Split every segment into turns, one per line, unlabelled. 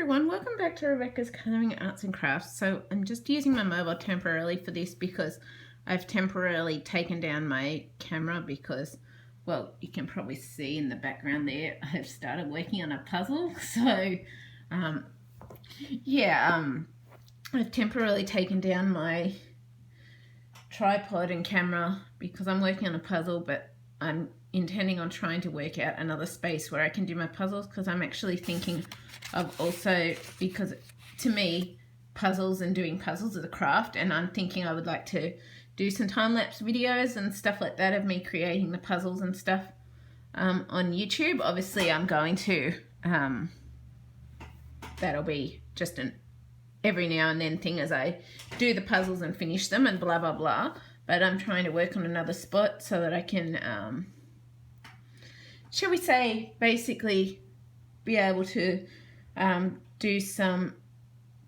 everyone, welcome back to Rebecca's Colouring Arts and Crafts. So I'm just using my mobile temporarily for this because I've temporarily taken down my camera because, well, you can probably see in the background there, I've started working on a puzzle. So, I've temporarily taken down my tripod and camera because I'm working on a puzzle, but I'm intending on trying to work out another space where I can do my puzzles, because I'm actually thinking of also, because to me puzzles and doing puzzles is a craft, and I'm thinking I would like to do some time-lapse videos and stuff like that of me creating the puzzles and stuff on YouTube. Obviously I'm going to that'll be just an every now and then thing as I do the puzzles and finish them and blah blah blah, but I'm trying to work on another spot so that I can shall we say, basically be able to do some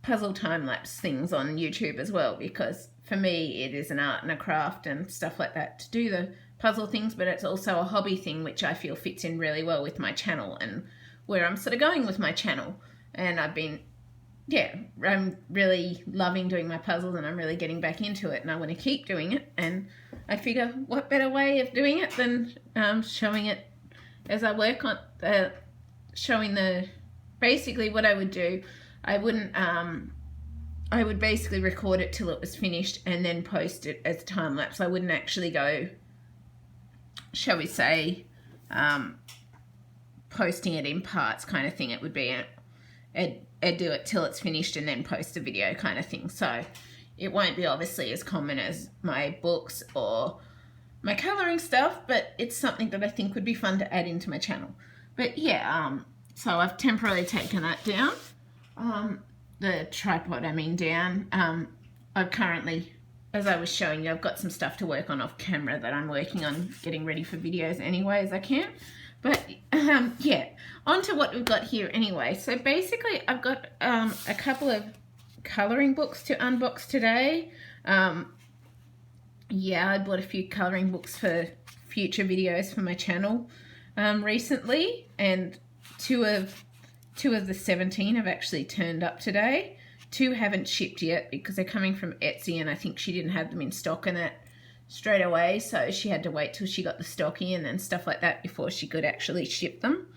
puzzle time-lapse things on YouTube as well, because for me it is an art and a craft and stuff like that to do the puzzle things, but it's also a hobby thing which I feel fits in really well with my channel and where I'm sort of going with my channel. And I'm really loving doing my puzzles and I'm really getting back into it and I want to keep doing it, and I figure what better way of doing it than showing it as I work on showing the, basically what I would do, I would basically record it till it was finished and then post it as time lapse. I wouldn't actually go, shall we say, posting it in parts kind of thing. It would be I'd do it till it's finished and then post a video kind of thing. So it won't be obviously as common as my books or my colouring stuff, but it's something that I think would be fun to add into my channel. But yeah, so I've temporarily taken that down, the tripod down. I've currently, as I was showing you, I've got some stuff to work on off camera that I'm working on getting ready for videos anyway as I can. But yeah, on to what we've got here anyway. So basically I've got a couple of colouring books to unbox today. Yeah, I bought a few colouring books for future videos for my channel recently, and two of the 17 have actually turned up today. 2 haven't shipped yet because they're coming from Etsy, and I think she didn't have them in stock in it straight away, so she had to wait till she got the stock in and stuff like that before she could actually ship them.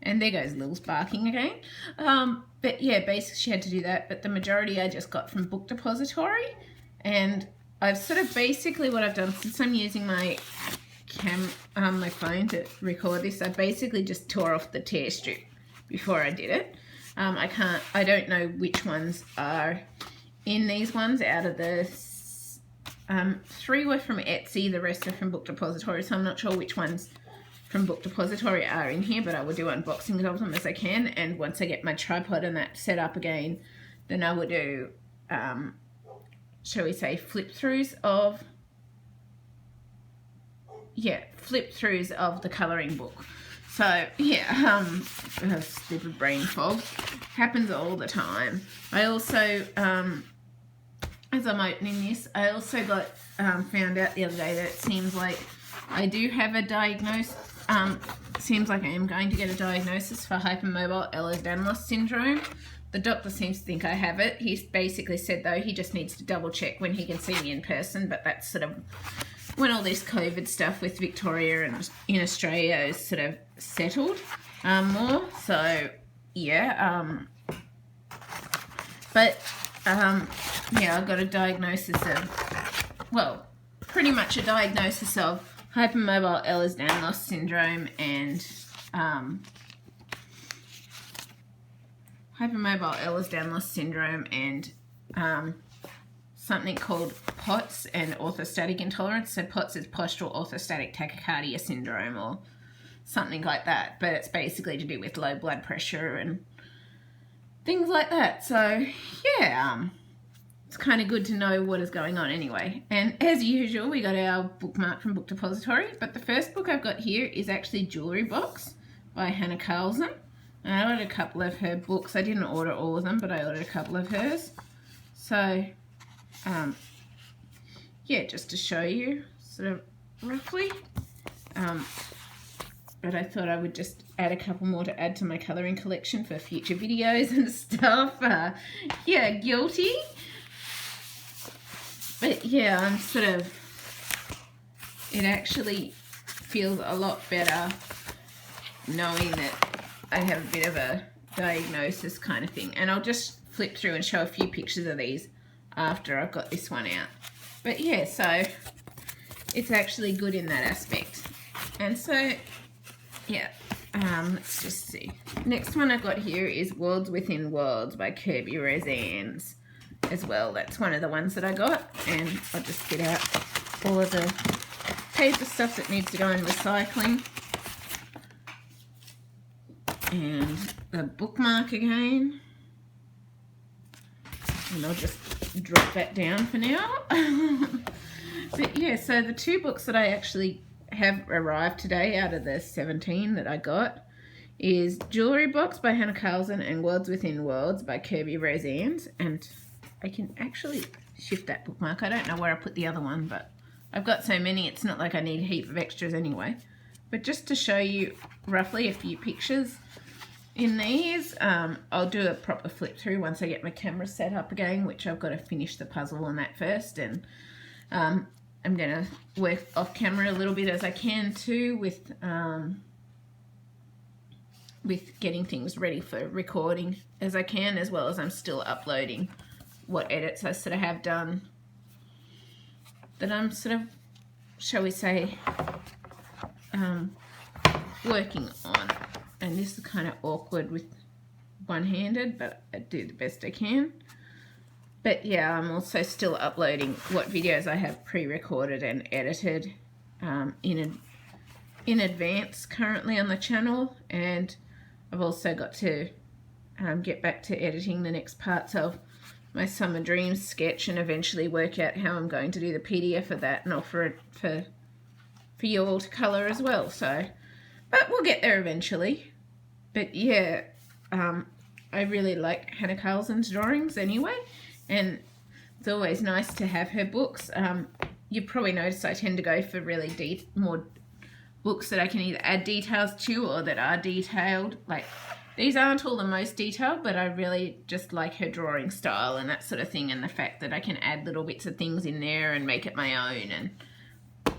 And there goes Lil's barking again. But yeah, basically she had to do that, but the majority I just got from Book Depository. And I've sort of basically what I've done, since I'm using my my phone to record this, I basically just tore off the tear strip before I did it. I don't know which ones are in these ones. Out of the 3 were from Etsy, the rest are from Book Depository, so I'm not sure which ones from Book Depository are in here, but I will do unboxings of them as I can, and once I get my tripod and that set up again, then I will do shall we say flip-throughs of the colouring book. So yeah, stupid brain fog happens all the time. I also as I'm opening this, I also got found out the other day that it seems like I do have a diagnosis. Seems like I am going to get a diagnosis for hypermobile Ehlers-Danlos syndrome. The doctor seems to think I have it. He's basically said, though, he just needs to double check when he can see me in person, but that's sort of when all this COVID stuff with Victoria and in Australia is sort of settled more. So yeah, yeah, I got a diagnosis of, well, pretty much a diagnosis of hypermobile Ehlers-Danlos syndrome and something called POTS and orthostatic intolerance. So POTS is postural orthostatic tachycardia syndrome or something like that, but it's basically to do with low blood pressure and things like that. So yeah, it's kind of good to know what is going on anyway. And as usual, we got our bookmark from Book Depository, but the first book I've got here is actually Jewellery Box by Hannah Karlzon. And I ordered a couple of her books. I didn't order all of them, but I ordered a couple of hers. So yeah, just to show you sort of roughly, but I thought I would just add a couple more to add to my colouring collection for future videos and stuff. Yeah, guilty. But yeah, I'm sort of, it actually feels a lot better knowing that I have a bit of a diagnosis kind of thing. And I'll just flip through and show a few pictures of these after I've got this one out. But yeah, so it's actually good in that aspect. And so, yeah, let's just see. Next one I've got here is Worlds Within Worlds by Kerby Rosannes as well. That's one of the ones that I got, and I'll just get out all of the paper stuff that needs to go in recycling. And the bookmark again. And I'll just drop that down for now. But yeah, so the two books that I actually have arrived today out of the 17 that I got is Jewellery Box by Hannah Karlzon and Worlds Within Worlds by Kerby Rosannes. And I can actually shift that bookmark. I don't know where I put the other one, but I've got so many, it's not like I need a heap of extras anyway. But just to show you roughly a few pictures in these, I'll do a proper flip through once I get my camera set up again, which I've got to finish the puzzle on that first. And I'm going to work off camera a little bit as I can too with getting things ready for recording as I can, as well as I'm still uploading what edits I sort of have done that I'm sort of, shall we say, working on. And this is kind of awkward with one-handed, but I do the best I can. But yeah, I'm also still uploading what videos I have pre-recorded and edited in advance currently on the channel. And I've also got to get back to editing the next parts of my Summer Dreams sketch and eventually work out how I'm going to do the PDF of that and offer it for you all to colour as well. So, but we'll get there eventually. But yeah, I really like Hannah Karlzon's drawings anyway, and it's always nice to have her books. You probably noticed I tend to go for really more books that I can either add details to or that are detailed. Like, these aren't all the most detailed, but I really just like her drawing style and that sort of thing, and the fact that I can add little bits of things in there and make it my own. And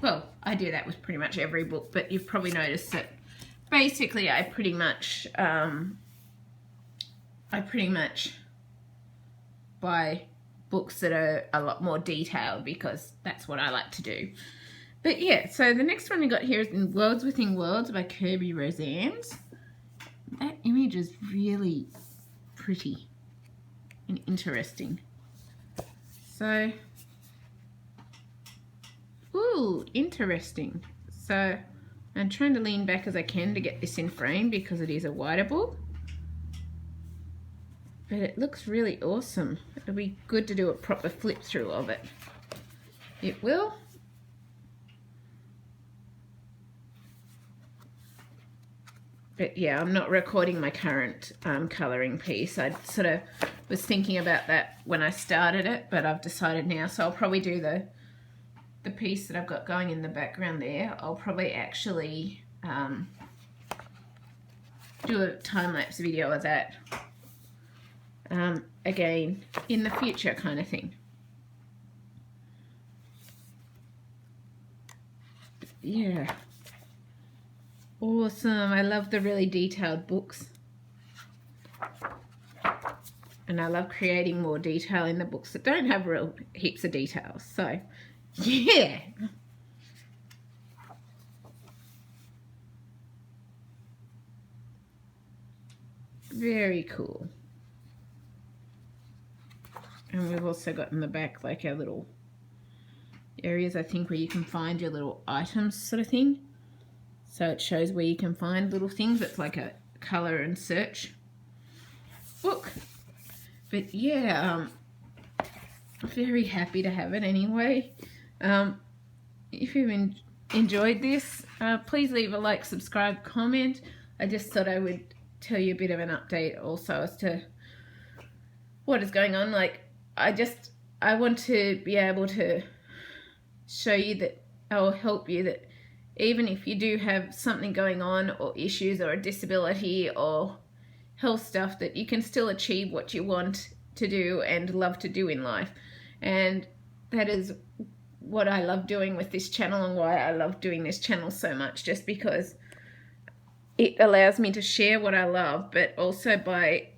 well, I do that with pretty much every book, but you've probably noticed that basically I pretty much buy books that are a lot more detailed because that's what I like to do. But yeah, so the next one we got here is in Worlds Within Worlds by Kerby Rosannes. That image is really pretty and interesting. So, ooh, interesting. So I'm trying to lean back as I can to get this in frame because it is a wider book. But it looks really awesome. It'll be good to do a proper flip through of it. It will. But yeah, I'm not recording my current colouring piece. I sort of was thinking about that when I started it, but I've decided now. So I'll probably do the piece that I've got going in the background there. I'll probably actually do a time-lapse video of that again in the future kind of thing. But yeah. Awesome. I love the really detailed books. And I love creating more detail in the books that don't have real heaps of details. So, yeah. Very cool. And we've also got in the back like our little areas, I think, where you can find your little items sort of thing. So it shows where you can find little things. It's like a colour and search book. But yeah, very happy to have it anyway. If you've enjoyed this, please leave a like, subscribe, comment. I just thought I would tell you a bit of an update also as to what is going on. Like, I want to be able to show you that, or help you that even if you do have something going on, or issues, or a disability, or health stuff, that you can still achieve what you want to do and love to do in life. And that is what I love doing with this channel, and why I love doing this channel so much, just because it allows me to share what I love, but also by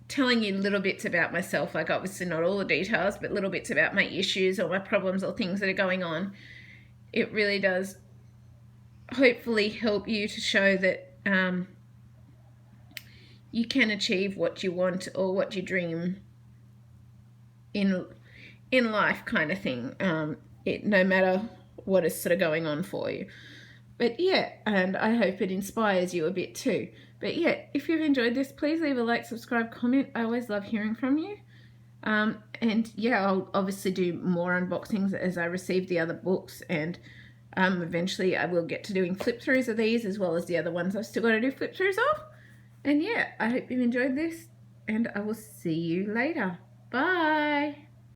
telling you little bits about myself, like obviously not all the details, but little bits about my issues or my problems or things that are going on. It really does hopefully help you to show that you can achieve what you want or what you dream in life, kind of thing, no matter what is sort of going on for you. But yeah, and I hope it inspires you a bit too. But yeah, if you've enjoyed this, please leave a like, subscribe, comment. I always love hearing from you. And yeah, I'll obviously do more unboxings as I receive the other books, and eventually I will get to doing flip throughs of these, as well as the other ones I've still got to do flip throughs of. And yeah, I hope you've enjoyed this, and I will see you later. Bye.